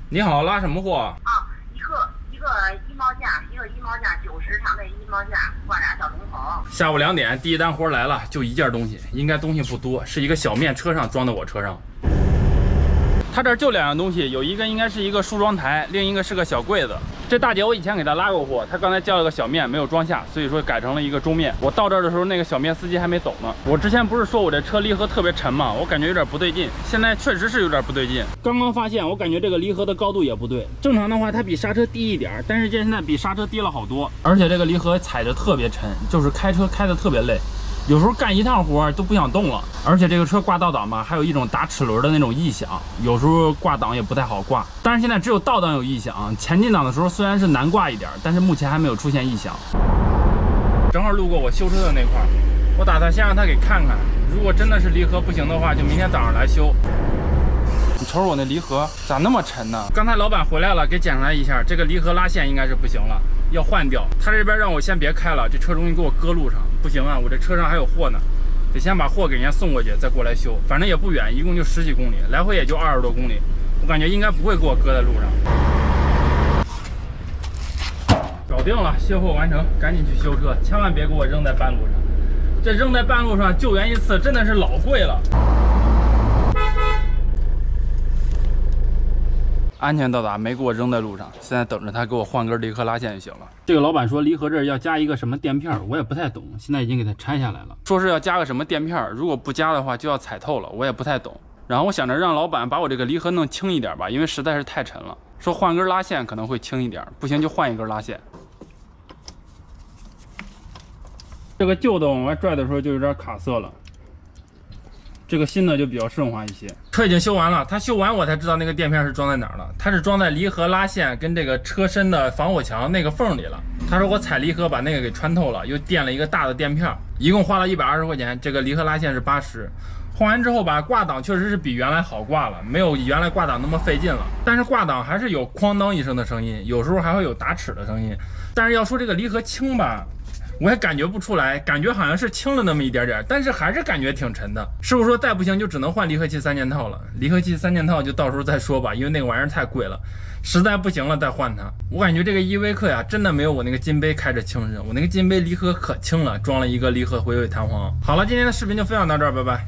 你好，拉什么货？啊，一个衣帽架，90长的衣帽架，挂俩小龙头。下午2点，第一单活来了，就一件东西，应该东西不多，是一个小面车上装到我车上。他这儿就2样东西，有一个应该是一个梳妆台，另一个是个小柜子。这大姐我以前给她拉过货，她刚才叫了个小面没有装下，所以说改成了一个中面。我到这儿的时候，那个小面司机还没走呢。我之前不是说我这车离合特别沉吗？我感觉有点不对劲，现在确实是有点不对劲。刚刚发现，我感觉这个离合的高度也不对。正常的话，它比刹车低一点，但是现在比刹车低了好多，而且这个离合踩着特别沉，就是开车开的特别累。有时候干一趟活都不想动了，而且这个车挂倒档吧，还有一种打齿轮的那种异响，有时候挂档也不太好挂。但是现在只有倒档有异响，前进档的时候虽然是难挂一点，但是目前还没有出现异响。正好路过我修车的那块儿，我打算先让他给看看，如果真的是离合不行的话，就明天早上来修。你瞅瞅我那离合咋那么沉呢？刚才老板回来了，给检查一下，这个离合拉线应该是不行了，要换掉。他这边让我先别开了，这车容易给我搁路上，不行啊，我这车上还有货呢，得先把货给人家送过去，再过来修。反正也不远，一共就10几公里，来回也就20多公里，我感觉应该不会给我搁在路上。搞定了，卸货完成，赶紧去修车，千万别给我扔在半路上。这扔在半路上救援一次真的是老贵了。安全到达，没给我扔在路上，现在等着他给我换根离合拉线就行了。这个老板说离合这儿要加一个什么垫片，我也不太懂，现在已经给他拆下来了，说是要加个什么垫片，如果不加的话就要踩透了，我也不太懂。然后我想着让老板把我这个离合弄轻一点吧，因为实在是太沉了，说换根拉线可能会轻一点，不行就换一根拉线。这个旧的往外拽的时候就有点卡色了，这个新的就比较顺滑一些。车已经修完了，他修完我才知道那个垫片是装在哪儿了，它是装在离合拉线跟这个车身的防火墙那个缝里了。他说我踩离合把那个给穿透了，又垫了一个大的垫片，一共花了120块钱。这个离合拉线是80，换完之后吧，挂档确实是比原来好挂了，没有原来挂档那么费劲了，但是挂档还是有哐当一声的声音，有时候还会有打齿的声音。但是要说这个离合轻吧，我也感觉不出来，感觉好像是轻了那么一点点，但是还是感觉挺沉的。师傅说再不行就只能换离合器3件套了，离合器3件套就到时候再说吧，因为那个玩意儿太贵了，实在不行了再换它。我感觉这个依维柯呀，真的没有我那个金杯开着轻实，我那个金杯离合可轻了，装了一个离合回尾弹簧。好了，今天的视频就分享到这儿，拜拜。